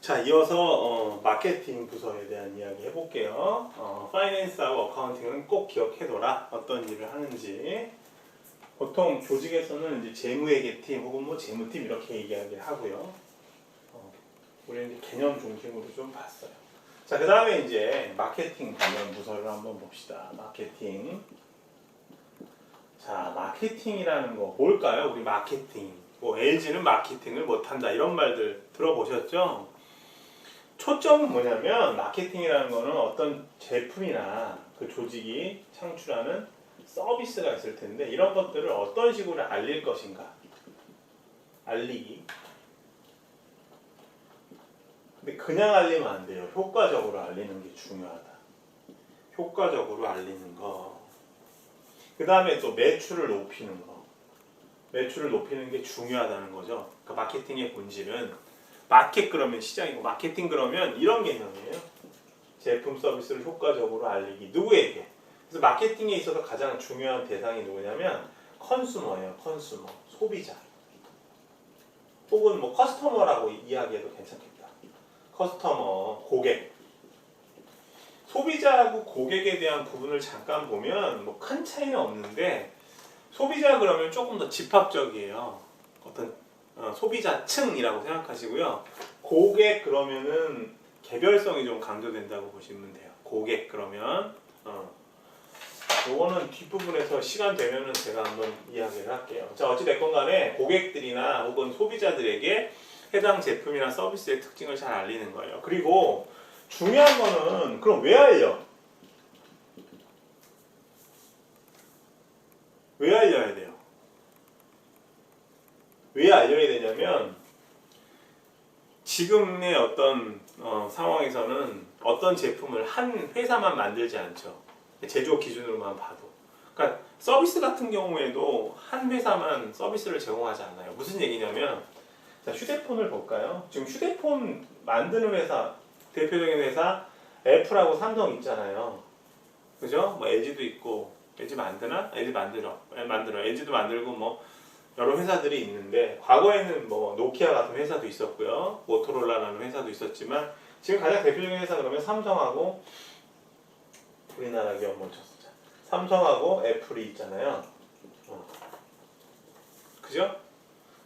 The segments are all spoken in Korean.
자, 이어서 마케팅 부서에 대한 이야기 해볼게요. 파이낸스하고 어카운팅은 꼭 기억해둬라. 어떤 일을 하는지. 보통 조직에서는 이제 재무회계팀 혹은 뭐 재무팀 이렇게 얘기하기를 하고요. 우리는 이제 개념 중심으로 좀 봤어요. 자, 그 다음에 이제 마케팅 관련 부서를 한번 봅시다. 마케팅. 자, 마케팅이라는 거 뭘까요? 우리 마케팅. 뭐 LG는 마케팅을 못한다 이런 말들 들어보셨죠? 초점은 뭐냐면 마케팅이라는 거는 어떤 제품이나 그 조직이 창출하는 서비스가 있을 텐데 이런 것들을 어떤 식으로 알릴 것인가. 알리기. 근데 그냥 알리면 안 돼요. 효과적으로 알리는 게 중요하다. 효과적으로 알리는 거. 그 다음에 또 매출을 높이는 거. 매출을 높이는 게 중요하다는 거죠. 그러니까 마케팅의 본질은 마켓 그러면 시장이고 마케팅 그러면 이런 개념이에요. 제품 서비스를 효과적으로 알리기. 누구에게? 그래서 마케팅에 있어서 가장 중요한 대상이 누구냐면 컨슈머예요. 컨슈머. 소비자. 혹은 뭐 커스터머라고 이야기해도 괜찮겠다. 커스터머, 고객. 소비자하고 고객에 대한 부분을 잠깐 보면 뭐 큰 차이는 없는데 소비자 그러면 조금 더 집합적이에요. 어떤 소비자층이라고 생각하시고요. 고객 그러면은 개별성이 좀 강조된다고 보시면 돼요. 고객 그러면 요거는 뒷부분에서 시간 되면은 제가 한번 이야기를 할게요. 자, 어찌됐건 간에 고객들이나 혹은 소비자들에게 해당 제품이나 서비스의 특징을 잘 알리는 거예요. 그리고 중요한 거는 그럼 왜 알려? 왜 알려야 돼요? 왜 알려야 되냐면 지금의 어떤 상황에서는 어떤 제품을 한 회사만 만들지 않죠. 제조업 기준으로만 봐도. 그러니까 서비스 같은 경우에도 한 회사만 서비스를 제공하지 않아요. 무슨 얘기냐면 자, 휴대폰을 볼까요? 지금 휴대폰 만드는 회사, 대표적인 회사 애플하고 삼성 있잖아요. 그죠? 뭐 LG도 있고 LG 만드나? LG 만들어. LG도 만들고 뭐 여러 회사들이 있는데 과거에는 뭐 노키아 같은 회사도 있었고요. 모토로라라는 회사도 있었지만 지금 가장 대표적인 회사 그러면 삼성하고 우리나라 기업 먼저 쓰자. 삼성하고 애플이 있잖아요. 그죠?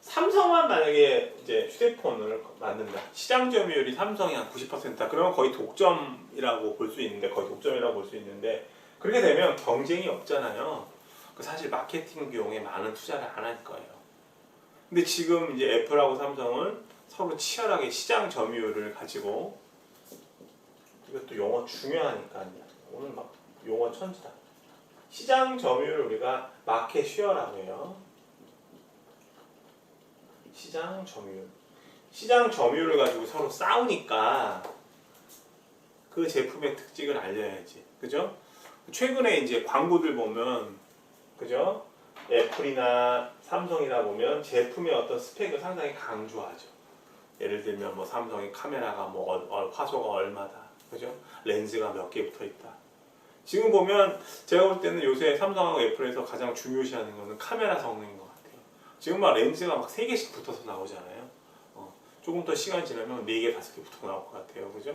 삼성만 만약에 이제 휴대폰을 만든다. 시장 점유율이 삼성이 한 90%다. 그러면 거의 독점이라고 볼 수 있는데 그렇게 되면 경쟁이 없잖아요. 사실 마케팅 비용에 많은 투자를 안 할 거예요. 근데 지금 이제 애플하고 삼성은 서로 치열하게 시장 점유율을 가지고 이것도 용어 중요하니까요. 오늘 막 용어 천지다. 시장 점유율을 우리가 마켓 쉐어라고 해요. 시장 점유율. 시장 점유율을 가지고 서로 싸우니까 그 제품의 특징을 알려야지. 그죠? 최근에 이제 광고들 보면 그죠? 애플이나 삼성이나 보면 제품의 어떤 스펙을 상당히 강조하죠. 예를 들면 뭐 삼성의 카메라가 뭐 화소가 얼마다, 그죠? 렌즈가 몇 개 붙어 있다. 지금 보면 제가 볼 때는 요새 삼성하고 애플에서 가장 중요시하는 거는 카메라 성능인 것 같아요. 지금 막 렌즈가 막 3개씩 붙어서 나오잖아요. 조금 더 시간 지나면 4개, 5개 붙어 나올 것 같아요, 그죠?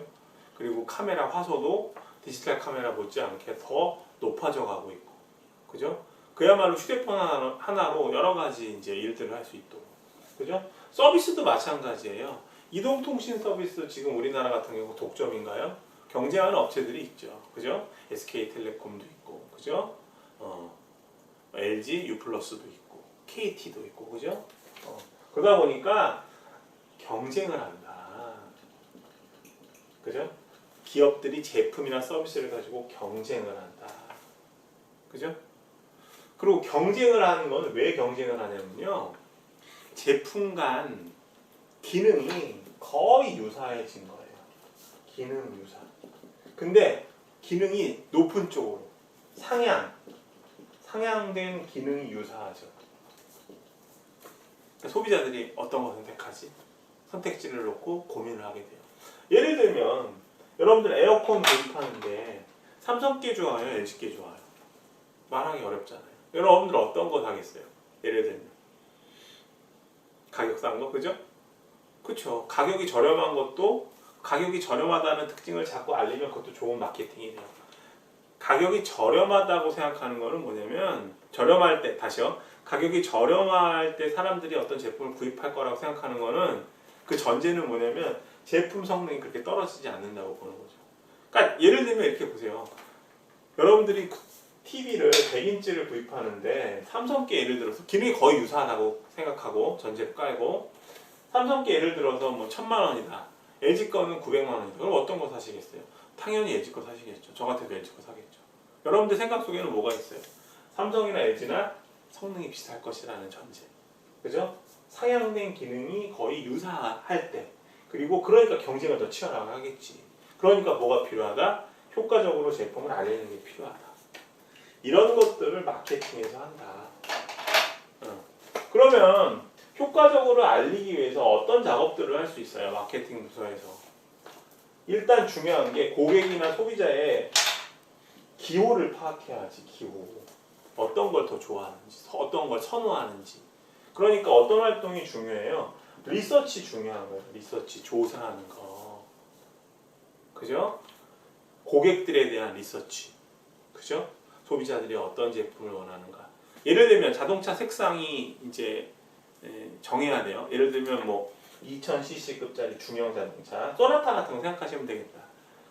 그리고 카메라 화소도 디지털 카메라 못지않게 더 높아져 가고 있고, 그죠? 그야말로 휴대폰 하나로 여러 가지 이제 일들을 할 수 있도록. 그죠? 서비스도 마찬가지예요. 이동통신 서비스 지금 우리나라 같은 경우 독점인가요? 경쟁하는 업체들이 있죠. 그죠? SK텔레콤도 있고, 그죠? LG U+도 있고, KT도 있고, 그죠? 그러다 보니까 경쟁을 한다. 그죠? 기업들이 제품이나 서비스를 가지고 경쟁을 한다. 그죠? 그리고 경쟁을 하는 건 왜 경쟁을 하냐면요. 제품 간 기능이 거의 유사해진 거예요. 기능 유사. 근데 기능이 높은 쪽으로 상향된 기능이 유사하죠. 그러니까 소비자들이 어떤 거 선택하지? 선택지를 놓고 고민을 하게 돼요. 예를 들면 여러분들 에어컨 구입하는데 삼성께 좋아요? LG께 좋아요? 말하기 어렵잖아요. 여러분들 어떤 거 사겠어요? 예를 들면 가격 싼 거, 그죠? 그쵸. 가격이 저렴한 것도 가격이 저렴하다는 특징을 자꾸 알리면 그것도 좋은 마케팅이 돼요. 가격이 저렴하다고 생각하는 거는 뭐냐면 저렴할 때 다시요. 가격이 저렴할 때 사람들이 어떤 제품을 구입할 거라고 생각하는 거는 그 전제는 뭐냐면 제품 성능이 그렇게 떨어지지 않는다고 보는 거죠. 그러니까 예를 들면 이렇게 보세요. 여러분들이 TV를 100인치를 구입하는데 삼성께 예를 들어서 기능이 거의 유사하다고 생각하고 전제를 깔고 삼성께 예를 들어서 뭐 1000만 원이다. LG 거는 900만 원이다. 그럼 어떤 거 사시겠어요? 당연히 LG 거 사시겠죠. 저 같아도 LG 거 사겠죠. 여러분들 생각 속에는 뭐가 있어요? 삼성이나 LG나 성능이 비슷할 것이라는 전제. 그죠? 상향된 기능이 거의 유사할 때. 그리고 그러니까 경쟁을 더 치열하겠지. 그러니까 뭐가 필요하다? 효과적으로 제품을 알리는 게 필요하다. 이런 것들을 마케팅에서 한다. 그러면 효과적으로 알리기 위해서 어떤 작업들을 할 수 있어요? 마케팅 부서에서. 일단 중요한 게 고객이나 소비자의 기호를 파악해야지. 기호. 어떤 걸 더 좋아하는지, 어떤 걸 선호하는지. 그러니까 어떤 활동이 중요해요? 리서치 중요한 거예요. 리서치, 조사하는 거. 그죠? 고객들에 대한 리서치. 그죠? 소비자들이 어떤 제품을 원하는가. 예를 들면 자동차 색상이 이제 정해야 돼요. 예를 들면 뭐 2000cc급짜리 중형 자동차, 소나타 같은 거 생각하시면 되겠다.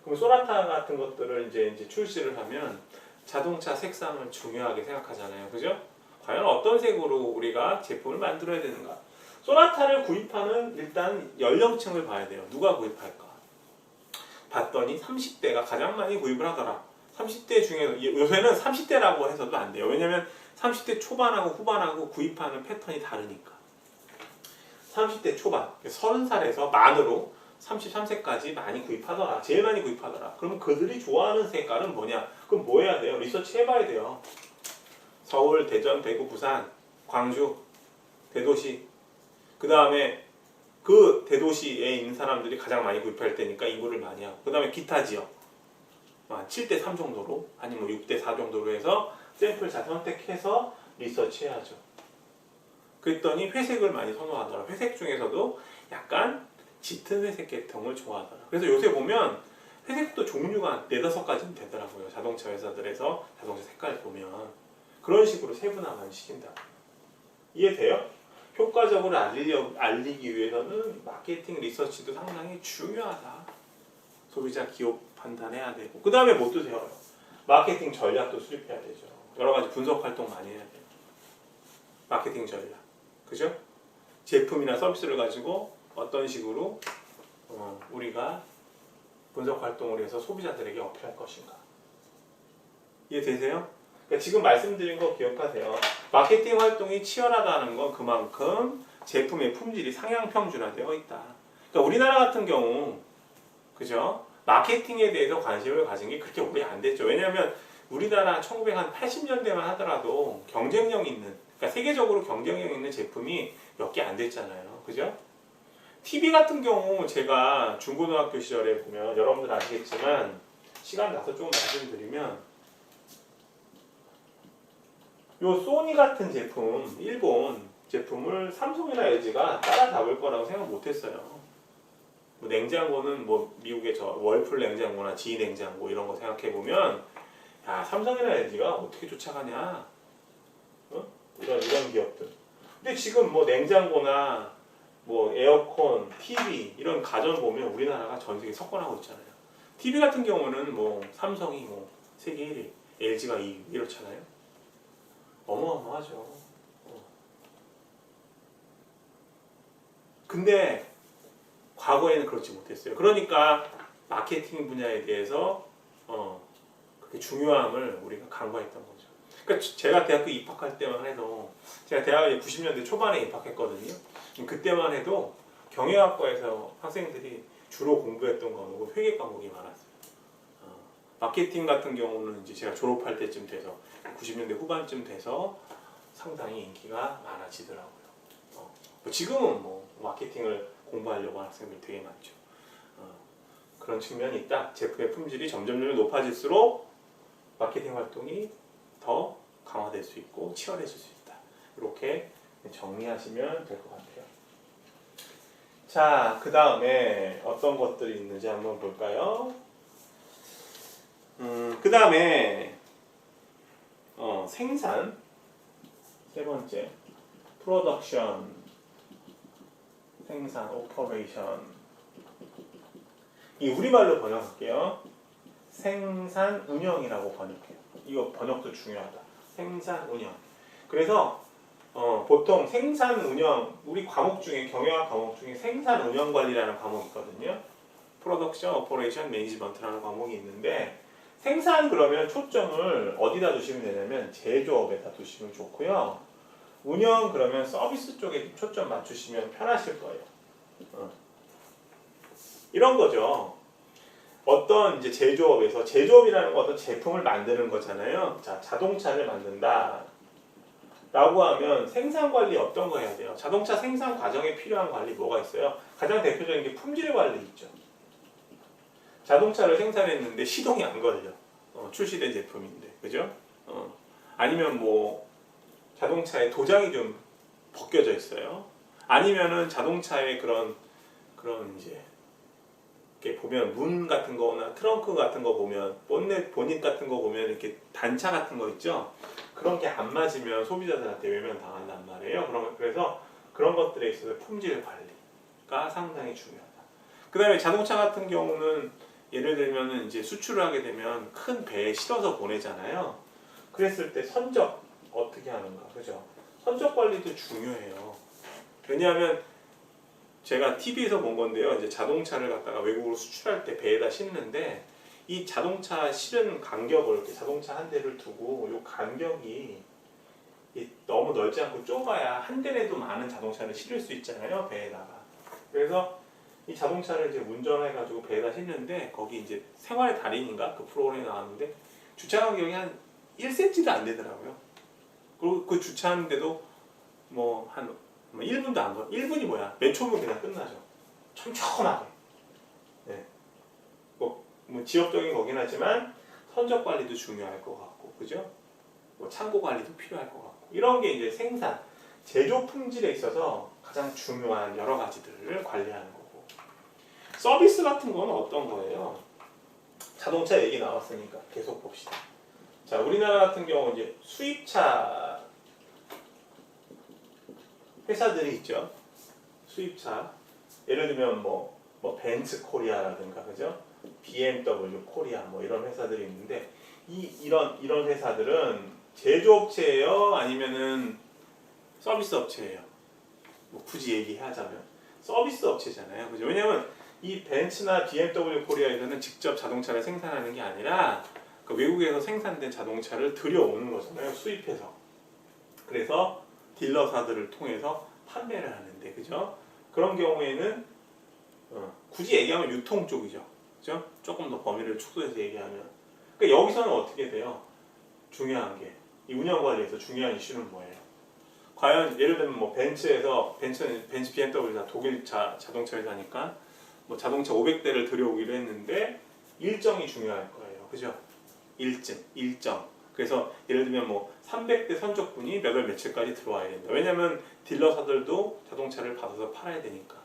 그럼 소나타 같은 것들을 이제 출시를 하면 자동차 색상을 중요하게 생각하잖아요. 그죠? 과연 어떤 색으로 우리가 제품을 만들어야 되는가? 소나타를 구입하는 일단 연령층을 봐야 돼요. 누가 구입할까? 봤더니 30대가 가장 많이 구입을 하더라. 30대 중에 요새는 30대라고 해서도 안 돼요. 왜냐면 30대 초반하고 후반하고 구입하는 패턴이 다르니까. 30대 초반, 30살에서 만으로 33세까지 많이 구입하더라. 제일 많이 구입하더라. 그러면 그들이 좋아하는 색깔은 뭐냐? 그럼 뭐 해야 돼요? 리서치 해봐야 돼요. 서울, 대전, 대구, 부산, 광주, 대도시. 그 다음에 그 대도시에 있는 사람들이 가장 많이 구입할 때니까 인구를 많이 하고. 그 다음에 기타 지역. 7대3 정도로, 아니면 6대4 정도로 해서 샘플 잘 선택해서 리서치 해야죠. 그랬더니 회색을 많이 선호하더라. 회색 중에서도 약간 짙은 회색 계통을 좋아하더라. 그래서 요새 보면 회색도 종류가 4-5가지는 되더라고요. 자동차 회사들에서 자동차 색깔 보면. 그런 식으로 세분화만 시킨다. 이해돼요? 효과적으로 알리기 위해서는 마케팅 리서치도 상당히 중요하다. 소비자 기호 판단해야 되고. 그 다음에 뭐 드세요? 마케팅 전략도 수립해야 되죠. 여러 가지 분석 활동 많이 해야 돼요. 마케팅 전략. 그죠? 제품이나 서비스를 가지고 어떤 식으로 우리가 분석 활동을 해서 소비자들에게 어필할 것인가. 이해되세요? 그러니까 지금 말씀드린 거 기억하세요. 마케팅 활동이 치열하다는 건 그만큼 제품의 품질이 상향 평준화되어 있다. 그러니까 우리나라 같은 경우, 그죠? 마케팅에 대해서 관심을 가진 게 그렇게 오래 안 됐죠. 왜냐하면 우리나라 1980년대만 하더라도 경쟁력 있는, 그러니까 세계적으로 경쟁력 있는 제품이 몇 개 안 됐잖아요. 그죠? TV 같은 경우 제가 중고등학교 시절에 보면 여러분들 아시겠지만 시간 나서 좀 말씀드리면 요 소니 같은 제품, 일본 제품을 삼성이나 LG가 따라잡을 거라고 생각 못했어요. 뭐 냉장고는 뭐 미국의 저 월풀 냉장고나 지이 냉장고 이런 거 생각해 보면 야 삼성이나 LG가 어떻게 쫓아가냐? 이런 기업들. 근데 지금 뭐 냉장고나 뭐 에어컨, TV 이런 가전 보면 우리나라가 전 세계 석권하고 있잖아요. TV 같은 경우는 뭐 삼성이 뭐 세계 1위, LG가 2위 이렇잖아요. 어마어마하죠. 근데 과거에는 그렇지 못했어요. 그러니까 마케팅 분야에 대해서 그렇게 중요함을 우리가 간과했던 거죠. 그러니까 제가 대학교 입학할 때만 해도 제가 대학에 90년대 초반에 입학했거든요. 그때만 해도 경영학과에서 학생들이 주로 공부했던 과목은 회계 과목이 많았어요. 마케팅 같은 경우는 이제 제가 졸업할 때쯤 돼서 90년대 후반쯤 돼서 상당히 인기가 많아지더라고요. 지금은 뭐 마케팅을 공부하려고 하는 학생들이 되게 많죠. 그런 측면이 있다. 제품의 품질이 점점 높아질수록 마케팅 활동이 더 강화될 수 있고 치열해질 수 있다. 이렇게 정리하시면 될 것 같아요. 자, 그 다음에 어떤 것들이 있는지 한번 볼까요? 그 다음에 생산 세 번째 프로덕션 생산 오퍼레이션 이 우리말로 번역할게요. 생산 운영이라고 번역해요. 이거 번역도 중요하다. 생산 운영. 그래서 보통 생산 운영 우리 과목 중에 경영학 과목 중에 생산 운영 관리라는 과목이 있거든요. 프로덕션 오퍼레이션 매니지먼트라는 과목이 있는데 생산 그러면 초점을 어디다 두시면 되냐면 제조업에다 두시면 좋고요. 운영 그러면 서비스 쪽에 초점 맞추시면 편하실 거예요. 이런 거죠. 어떤 이제 제조업에서 제조업이라는 건 어떤 제품을 만드는 거잖아요. 자, 자동차를 만든다. 라고 하면 생산 관리 어떤 거 해야 돼요? 자동차 생산 과정에 필요한 관리 뭐가 있어요? 가장 대표적인 게 품질 관리 있죠. 자동차를 생산했는데 시동이 안 걸려. 출시된 제품인데, 그죠? 아니면 뭐 자동차에 도장이 좀 벗겨져 있어요. 아니면은 자동차에 그런 이제 이렇게 보면 문 같은 거나 트렁크 같은 거 보면 보닛 같은 거 보면 이렇게 단차 같은 거 있죠. 그런 게 안 맞으면 소비자들한테 외면 당한단 말이에요. 그래서 그런 것들에 있어서 품질 관리가 상당히 중요하다. 그 다음에 자동차 같은 경우는 예를 들면 이제 수출을 하게 되면 큰 배에 실어서 보내잖아요. 그랬을 때 선적 어떻게 하는가, 그죠? 선적 관리도 중요해요. 왜냐하면 제가 TV에서 본 건데요. 이제 자동차를 갖다가 외국으로 수출할 때 배에다 싣는데 이 자동차 실은 간격을 이렇게 자동차 한 대를 두고 이 간격이 너무 넓지 않고 좁아야 한 대라도 많은 자동차를 실을 수 있잖아요. 배에다가. 그래서 이 자동차를 이제 운전해가지고 배에다 싣는데 거기 이제 생활의 달인인가 그 프로그램이 나왔는데 주차 간격이 한 1cm도 안 되더라고요. 그리고 그 주차하는데도 뭐 한 1분도 안 걸. 1분이 뭐야? 몇 초면 그냥 끝나죠. 촘촘하게. 네. 뭐 지역적인 거긴 하지만 선적 관리도 중요할 것 같고, 그죠? 뭐 창고 관리도 필요할 것 같고. 이런 게 이제 생산, 제조 품질에 있어서 가장 중요한 여러 가지들을 관리하는 거고. 서비스 같은 건 어떤 거예요? 자동차 얘기 나왔으니까 계속 봅시다. 자, 우리나라 같은 경우 이제 수입차 회사들이 있죠. 수입차. 예를 들면 뭐 벤츠 코리아라든가, 그죠? BMW 코리아 뭐 이런 회사들이 있는데 이런 회사들은 제조업체예요? 아니면은 서비스 업체예요? 뭐 굳이 얘기하자면 서비스 업체잖아요. 그죠? 왜냐면 이 벤츠나 BMW 코리아에서는 직접 자동차를 생산하는 게 아니라 그 외국에서 생산된 자동차를 들여오는 거잖아요. 수입해서. 그래서 딜러사들을 통해서 판매를 하는데, 그죠? 그런 경우에는 굳이 얘기하면 유통 쪽이죠. 그죠? 조금 더 범위를 축소해서 얘기하면. 그러니까 여기서는 어떻게 돼요? 중요한 게 이 운영 관리에서 중요한 이슈는 뭐예요? 과연 예를 들면 뭐 벤츠 BMW가 독일 자동차 회사니까 뭐 자동차 500대를 들여오기로 했는데 일정이 중요할 거예요. 그죠? 일정. 그래서 예를 들면 뭐 300대 선적분이 몇 월 며칠까지 들어와야 된다. 왜냐면 딜러사들도 자동차를 받아서 팔아야 되니까.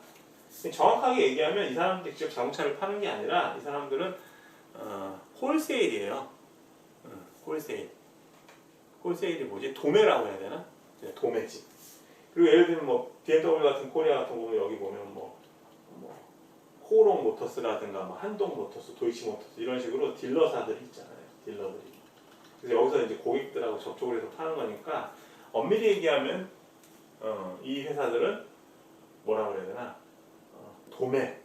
정확하게 얘기하면 이 사람들이 직접 자동차를 파는 게 아니라 이 사람들은 홀세일이에요. 홀세일이 뭐지? 도매라고 해야 되나? 도매지. 그리고 예를 들면 뭐 BMW 같은 코리아 같은 거 보면 여기 보면 뭐 호롱 모터스라든가 뭐 한동 모터스, 도이치 모터스 이런 식으로 딜러사들이 있잖아요. 딜러들이. 그래서 여기서 이제 고객들하고 접촉을 해서 파는 거니까 엄밀히 얘기하면 이 회사들은 뭐라고 그래야 되나? 도매,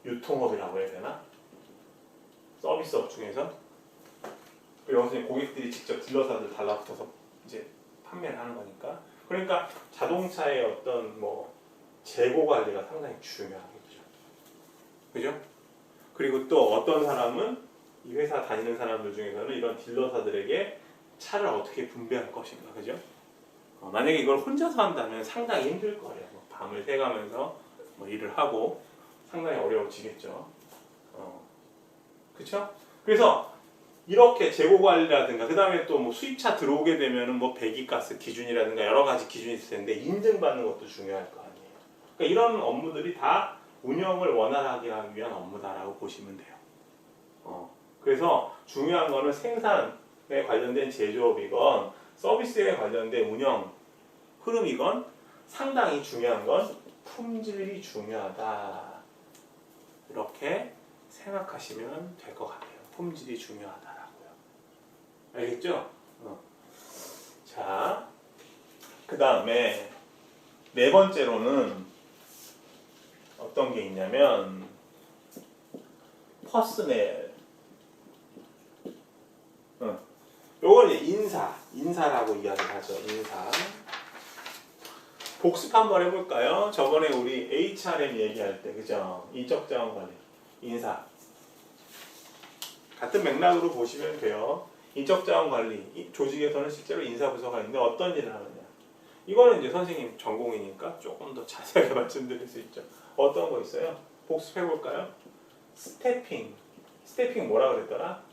유통업이라고 해야 되나? 서비스업 중에서 여기서 고객들이 직접 딜러사들 달라붙어서 이제 판매를 하는 거니까. 그러니까 자동차의 어떤 뭐 재고 관리가 상당히 중요하겠죠. 그죠? 그리고 또 어떤 사람은 이 회사 다니는 사람들 중에서는 이런 딜러사들에게 차를 어떻게 분배할 것인가, 그죠? 만약에 이걸 혼자서 한다면 상당히 힘들 거예요. 뭐 밤을 새가면서 뭐 일을 하고 상당히 어려워지겠죠. 그렇죠? 그래서 이렇게 재고 관리라든가 그 다음에 또 뭐 수입차 들어오게 되면은 뭐 배기가스 기준이라든가 여러 가지 기준이 있을 텐데 인증받는 것도 중요할 거 아니에요. 그러니까 이런 업무들이 다 운영을 원활하게 하기 위한 업무다라고 보시면 돼요. 그래서 중요한 거는 생산에 관련된 제조업이건 서비스에 관련된 운영 흐름이건 상당히 중요한 건 품질이 중요하다. 이렇게 생각하시면 될 것 같아요. 품질이 중요하다라고요. 알겠죠? 자, 그 다음에 네 번째로는 어떤 게 있냐면 퍼스넬. 요건 이제 인사라고 이야기를 하죠. 인사. 복습 한번 해볼까요? 저번에 우리 HRM 얘기할 때, 그죠? 인적자원관리, 인사. 같은 맥락으로 보시면 돼요. 인적자원관리, 조직에서는 실제로 인사부서가 있는데 어떤 일을 하느냐. 이거는 이제 선생님 전공이니까 조금 더 자세하게 말씀드릴 수 있죠. 어떤 거 있어요? 복습해볼까요? 스태핑 뭐라 그랬더라?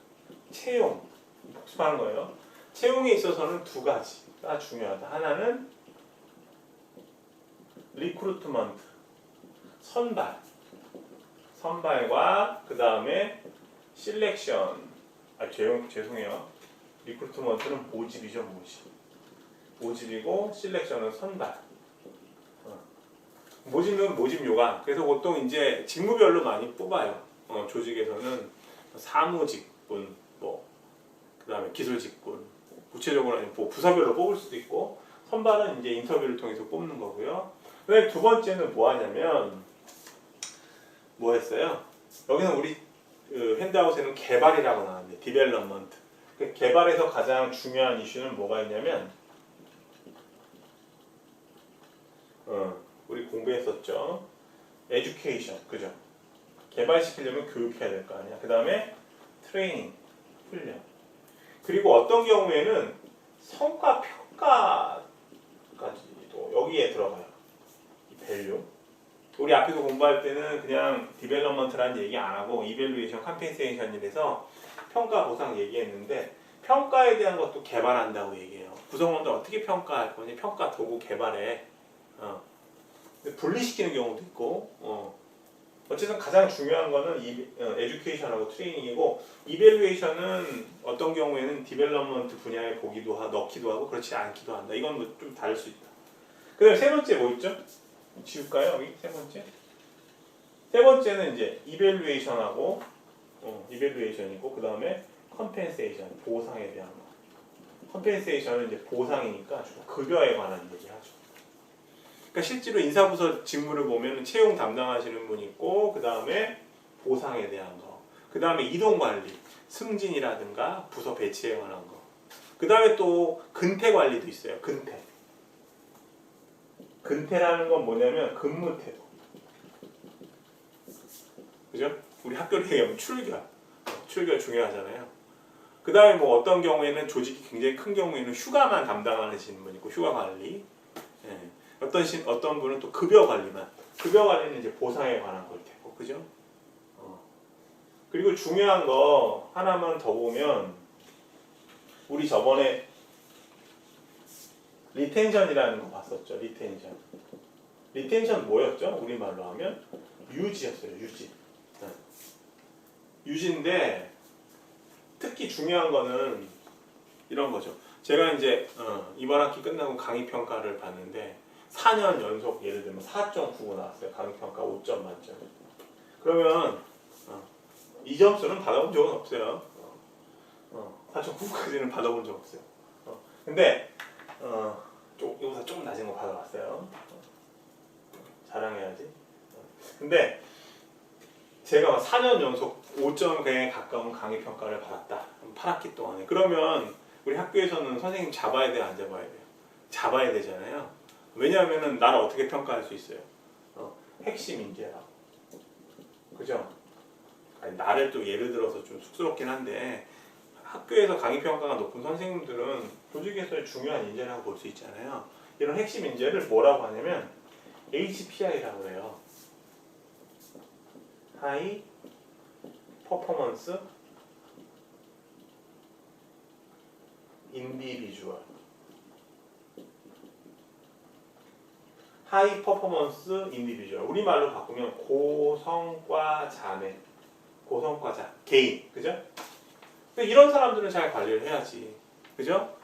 채용. 복습하는 거예요. 채용에 있어서는 두 가지가 중요하다. 하나는 리크루트먼트, 선발과 그 다음에 실렉션. 죄송해요. 리크루트먼트는 모집이죠, 모집이고 실렉션은 선발. 모집은 모집요강. 그래서 보통 이제 직무별로 많이 뽑아요. 조직에서는 사무직군, 그 다음에 기술직군, 구체적으로는 부서별로 뽑을 수도 있고, 선발은 이제 인터뷰를 통해서 뽑는 거고요. 그다음에 두 번째는 뭐 하냐면, 뭐 했어요? 여기는 우리 핸드아웃에는 개발이라고 나왔는데, 디벨롭먼트. 개발에서 가장 중요한 이슈는 뭐가 있냐면, 우리 공부했었죠. 에듀케이션, 그죠? 개발시키려면 교육해야 될 거 아니야. 그 다음에 트레이닝, 훈련. 그리고 어떤 경우에는 성과 평가까지도 여기에 들어가요. 이 밸류. 우리 앞에서 공부할 때는 그냥 디벨롭먼트라는 얘기 안 하고 이밸루에이션, 컴펜세이션이라서 평가 보상 얘기했는데 평가에 대한 것도 개발한다고 얘기해요. 구성원들 어떻게 평가할 거니? 평가 도구 개발에 분리시키는 경우도 있고 어쨌든 가장 중요한 거는 에듀케이션하고 트레이닝이고 이밸루에이션은 어떤 경우에는 디벨롭먼트 분야에 넣기도 하고 그렇지 않기도 한다. 이건 뭐 좀 다를 수 있다. 그 다음에 세 번째 뭐 있죠? 지울까요? 여기 세 번째? 세 번째는 이제 이밸루에이션하고 이밸루에이션이고 그 다음에 컴펜세이션, 보상에 대한 거. 컴펜세이션은 이제 보상이니까 주로 급여에 관한 얘기하죠. 그러니까 실제로 인사부서 직무를 보면 채용 담당하시는 분 있고 그 다음에 보상에 대한 거, 그 다음에 이동관리, 승진이라든가 부서 배치에 관한 거, 그 다음에 또 근태 관리도 있어요. 근태라는 건 뭐냐면 근무 태도, 그죠? 우리 학교를 얘기하면 출결 중요하잖아요. 그 다음에 뭐 어떤 경우에는 조직이 굉장히 큰 경우에는 휴가만 담당하시는 분 있고 휴가 관리. 어떤 분은 또 급여 관리는 이제 보상에 관한 걸 테고, 그죠? 그리고 중요한 거 하나만 더 보면 우리 저번에 리텐션이라는 거 봤었죠. 리텐션 뭐였죠? 우리말로 하면 유지였어요. 유지인데 특히 중요한 거는 이런 거죠. 제가 이제 이번 학기 끝나고 강의 평가를 봤는데 4년 연속 예를 들면 4.99 나왔어요. 강의 평가 5점 만점. 그러면 이 점수는 받아본 적은 없어요. 4.99까지는 받아본 적 없어요. 근데 이거보다 조금 낮은 거 받아봤어요. 자랑해야지. 근데 제가 4년 연속 5점에 가까운 강의 평가를 받았다. 8학기 동안에. 그러면 우리 학교에서는 선생님 잡아야 돼요, 안 잡아야 돼요? 잡아야 되잖아요. 왜냐하면 나를 어떻게 평가할 수 있어요? 핵심 인재라고. 그죠? 아니, 나를 또 예를 들어서 좀 쑥스럽긴 한데 학교에서 강의 평가가 높은 선생님들은 조직에서의 중요한 인재라고 볼 수 있잖아요. 이런 핵심 인재를 뭐라고 하냐면 HPI라고 해요. 하이 퍼포먼스 인디비주얼. 하이 퍼포먼스 인디비주얼. 우리말로 바꾸면 고성과자네. 고성과자. 개인. 그죠? 이런 사람들은 잘 관리를 해야지. 그죠?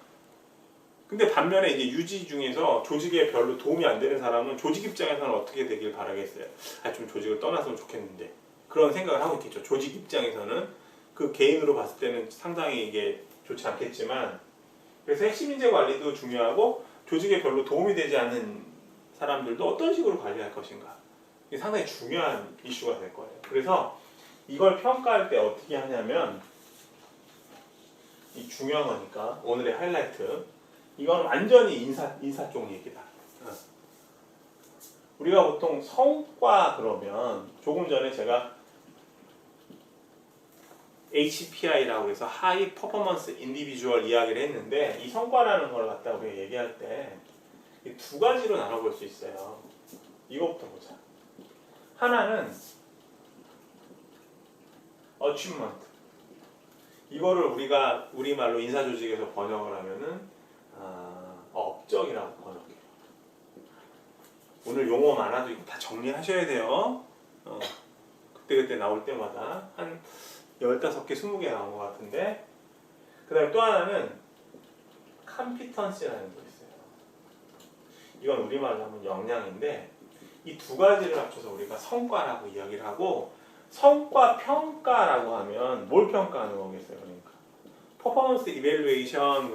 근데 반면에 이제 유지 중에서 조직에 별로 도움이 안 되는 사람은 조직 입장에서는 어떻게 되길 바라겠어요? 좀 조직을 떠났으면 좋겠는데. 그런 생각을 하고 있겠죠. 조직 입장에서는 그 개인으로 봤을 때는 상당히 이게 좋지 않겠지만, 그래서 핵심 인재 관리도 중요하고 조직에 별로 도움이 되지 않는 사람들도 어떤 식으로 관리할 것인가, 이게 상당히 중요한 이슈가 될 거예요. 그래서 이걸 평가할 때 어떻게 하냐면, 이 중요한 거니까 오늘의 하이라이트, 이건 완전히 인사 쪽 얘기다. 우리가 보통 성과 그러면, 조금 전에 제가 HPI라고 해서 하이 퍼포먼스 인디비주얼 이야기를 했는데, 이 성과라는 걸 갖다가 우리가 얘기할 때 두 가지로 나눠볼 수 있어요. 이거부터 보자. 하나는 achievement. 이거를 우리가 우리말로 인사조직에서 번역을 하면은 업적이라고 번역해요. 오늘 용어 많아도 이거 다 정리하셔야 돼요. 그때그때 나올 때마다 한 15개, 20개 나온 것 같은데. 그 다음에 또 하나는 competency라는 거 있어요. 이건 우리말로 하면 역량인데, 이 두 가지를 합쳐서 우리가 성과라고 이야기를 하고, 성과 평가라고 하면 뭘 평가하는 거겠어요? 그러니까 퍼포먼스 이밸루에이션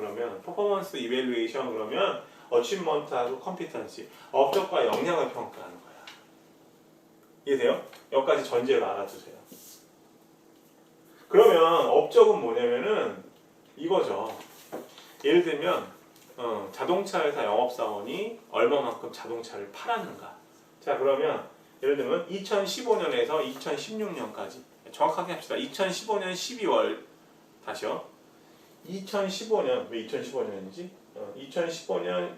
그러면 어치먼트하고 컴피턴시, 업적과 역량을 평가하는 거야. 이해돼요? 여기까지 전제를 알아두세요. 그러면 업적은 뭐냐면은 이거죠. 예를 들면 자동차 회사 영업사원이 얼마만큼 자동차를 팔았는가. 자, 그러면 예를 들면 2015년에서 2016년까지 정확하게 합시다. 2015년 12월 다시요. 2015년, 왜 2015년이지? 2015년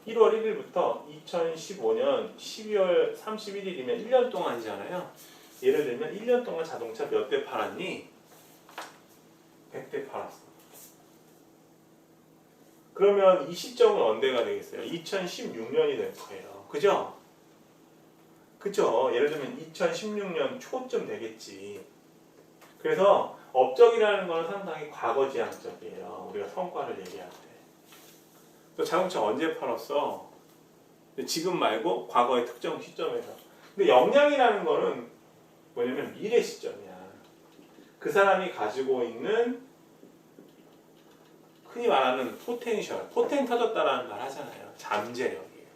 1월 1일부터 2015년 12월 31일이면 1년 동안이잖아요. 예를 들면 1년 동안 자동차 몇 대 팔았니? 100대 팔았어. 그러면 이 시점은 언제가 되겠어요? 2016년이 될 거예요. 그죠? 그죠? 예를 들면 2016년 초쯤 되겠지. 그래서 업적이라는 건 상당히 과거지향적이에요. 우리가 성과를 얘기할 때. 또 자동차 언제 팔았어? 지금 말고 과거의 특정 시점에서. 근데 역량이라는 거는 뭐냐면 미래 시점이야. 그 사람이 가지고 있는 흔히 말하는 포텐 터졌다라는 말 하잖아요. 잠재력이에요.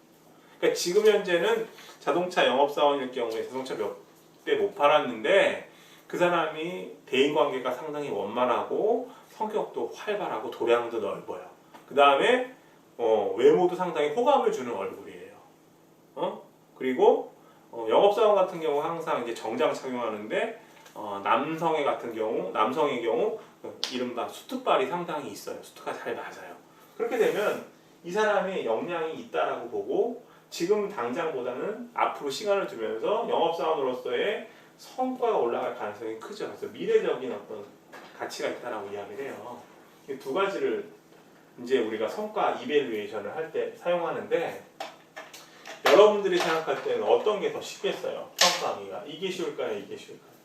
그러니까 지금 현재는 자동차 영업사원일 경우에 자동차 몇 대 못 팔았는데, 그 사람이 대인관계가 상당히 원만하고 성격도 활발하고 도량도 넓어요. 그 다음에 외모도 상당히 호감을 주는 얼굴이에요. 그리고 영업사원 같은 경우 항상 이제 정장 착용하는데, 남성의 경우 이른바 수트발이 상당히 있어요. 수트가 잘 맞아요. 그렇게 되면 이 사람의 역량이 있다라고 보고, 지금 당장보다는 앞으로 시간을 두면서 영업사원으로서의 성과가 올라갈 가능성이 크죠. 그래서 미래적인 어떤 가치가 있다라고 이야기를 해요. 이 두 가지를 이제 우리가 성과 이밸루에이션을 할 때 사용하는데, 여러분들이 생각할 때는 어떤 게 더 쉽겠어요? 평가하기가. 이게 쉬울까요? 이게 쉬울까요?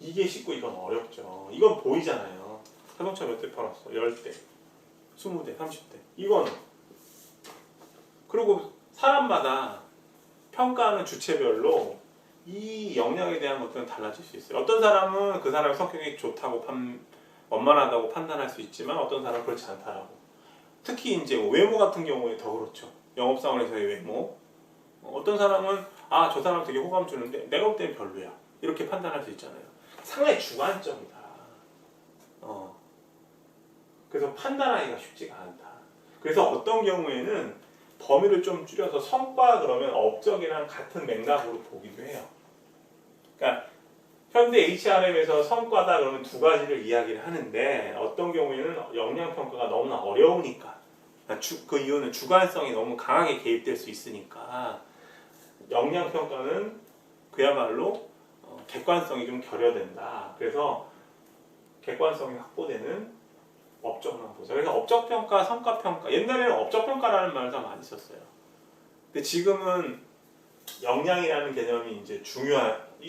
이게 쉽고 이건 어렵죠. 이건 보이잖아요. 자동차 몇 대 팔았어? 10대, 20대, 30대. 이건 그리고 사람마다 평가하는 주체별로 이 역량에 대한 것들은 달라질 수 있어요. 어떤 사람은 그 사람의 성격이 좋다고 원만하다고 판단할 수 있지만, 어떤 사람은 그렇지 않다라고. 특히 이제 외모 같은 경우에 더 그렇죠. 영업사원에서의 외모. 어떤 사람은 저 사람 되게 호감 주는데 내가 볼 때는 별로야, 이렇게 판단할 수 있잖아요. 상당히 주관적이다. 그래서 판단하기가 쉽지가 않다. 그래서 어떤 경우에는 범위를 좀 줄여서 성과 그러면 업적이랑 같은 맥락으로 보기도 해요. 그러니까 현대 HRM에서 성과다 그러면 두 가지를 이야기를 하는데, 어떤 경우에는 역량 평가가 너무나 어려우니까, 그 이유는 주관성이 너무 강하게 개입될 수 있으니까 역량 평가는 그야말로 객관성이 좀 결여된다. 그래서 객관성이 확보되는 업적만 보자. 그래서 업적평가, 성과평가. 옛날에는 업적평가라는 말을 다 많이 썼어요. 근데 지금은 역량이라는 개념이 이제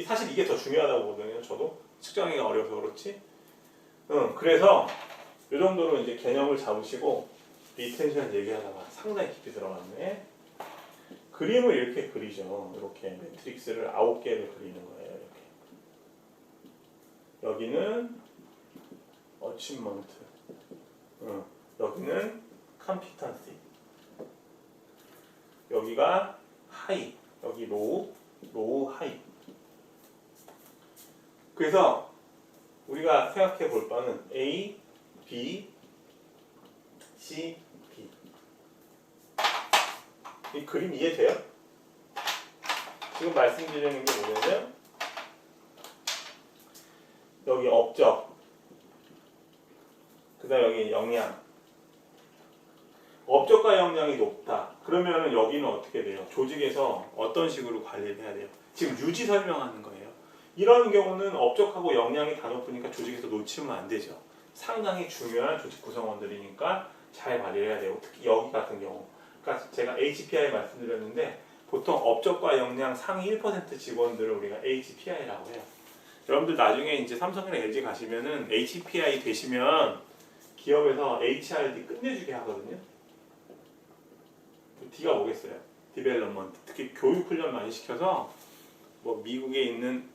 사실 이게 더 중요하다고 보거든요. 저도 측정하기가 어려서 그렇지. 그래서 이 정도로 이제 개념을 잡으시고 리텐션 얘기하다가 상당히 깊이 들어갔네. 그림을 이렇게 그리죠. 이렇게 매트릭스를 9개를 그리는 거예요. 이렇게. 여기는 어치먼트, 여기는 컴피턴시, 여기가 하이, 여기 로우, 하이. 그래서 우리가 생각해 볼 바는 A, B, C, D. 이 그림 이해돼요? 지금 말씀드리는 게 뭐냐면 여기 업적, 그 다음 여기 역량. 업적과 역량이 높다. 그러면 여기는 어떻게 돼요? 조직에서 어떤 식으로 관리를 해야 돼요? 지금 유지 설명하는 거예요. 이런 경우는 업적하고 역량이 다 높으니까 조직에서 놓치면 안 되죠. 상당히 중요한 조직 구성원들이니까 잘 관리를 해야 되고, 특히 여기 같은 경우. 그러니까 제가 HPI 말씀드렸는데 보통 업적과 역량 상위 1% 직원들을 우리가 HPI라고 해요. 여러분들 나중에 이제 삼성이나 LG 가시면은 HPI 되시면 기업에서 HRD 끝내주게 하거든요. D가 뭐겠어요? 디벨롭먼트. 특히 교육 훈련 많이 시켜서 뭐 미국에 있는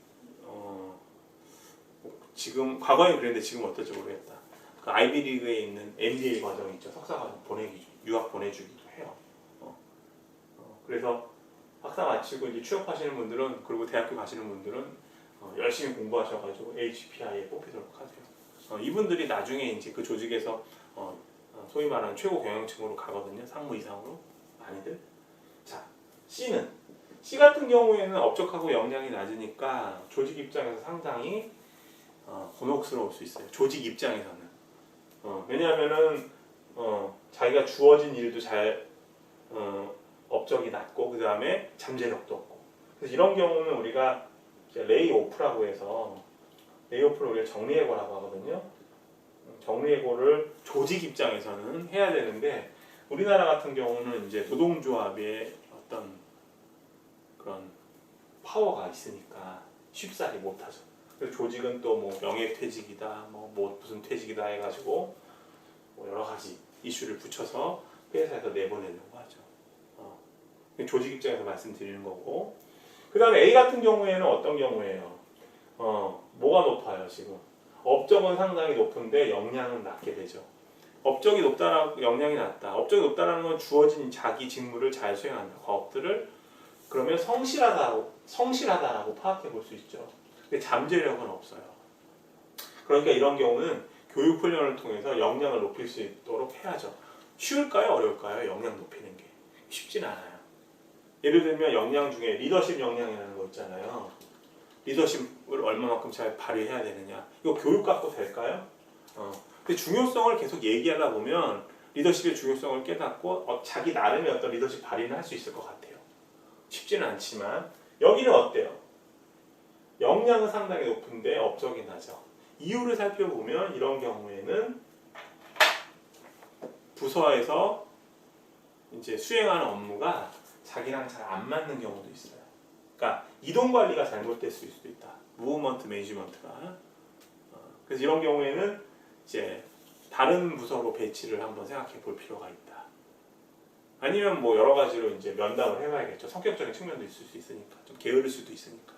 지금 과거에 그랬는데 지금 어떨지 모르겠다. 그 아이비리그에 있는 MBA 과정 있죠. 석사 과정 유학 보내주기도 해요. 그래서 학사 마치고 이제 취업하시는 분들은, 그리고 대학교 가시는 분들은 열심히 공부하셔가지고 HPI에 뽑히도록 하세요. 이분들이 나중에 이제 그 조직에서 소위 말하는 최고 경영층으로 가거든요. 상무 이상으로 많이들. 자, C 같은 경우에는 업적하고 역량이 낮으니까 조직 입장에서 상당히 곤혹스러울 수 있어요. 조직 입장에서는. 왜냐하면은 자기가 주어진 일도 잘 업적이 낮고, 그 다음에 잠재력도 없고. 그래서 이런 경우는 우리가 레이오프라고 해서, 레이오프를 우리가 정리해고라고 하거든요. 정리해고를 조직 입장에서는 해야 되는데, 우리나라 같은 경우는 이제 노동조합의 어떤 그런 파워가 있으니까 쉽사리 못하죠. 그래서 조직은 또 뭐 명예퇴직이다, 뭐 무슨 퇴직이다 해가지고 뭐 여러 가지 이슈를 붙여서 회사에서 내보내려고 하죠. 조직 입장에서 말씀드리는 거고. 그 다음에 A 같은 경우에는 어떤 경우예요? 뭐가 높아요 지금? 업적은 상당히 높은데 역량은 낮게 되죠. 업적이 높다라고 역량이 낮다. 업적이 높다라는 건 주어진 자기 직무를 잘 수행한다. 과업들을. 그러면 성실하다라고 파악해 볼 수 있죠. 근데 잠재력은 없어요. 그러니까 이런 경우는 교육 훈련을 통해서 역량을 높일 수 있도록 해야죠. 쉬울까요? 어려울까요? 역량 높이는 게 쉽진 않아요. 예를 들면 역량 중에 리더십 역량이라는 거 있잖아요. 리더십을 얼마만큼 잘 발휘해야 되느냐. 이거 교육 갖고 될까요? 근데 중요성을 계속 얘기하다 보면 리더십의 중요성을 깨닫고 자기 나름의 어떤 리더십 발휘는 할 수 있을 것 같아요. 쉽지는 않지만 여기는 어때요? 역량은 상당히 높은데 업적이 낮아. 이유를 살펴보면 이런 경우에는 부서에서 이제 수행하는 업무가 자기랑 잘 안 맞는 경우도 있어요. 그러니까 이동 관리가 잘못됐을 수도 있다. 무브먼트 매니지먼트가. 그래서 이런 경우에는 이제 다른 부서로 배치를 한번 생각해 볼 필요가 있다. 아니면 뭐 여러 가지로 이제 면담을 해봐야겠죠. 성격적인 측면도 있을 수 있으니까, 좀 게으를 수도 있으니까.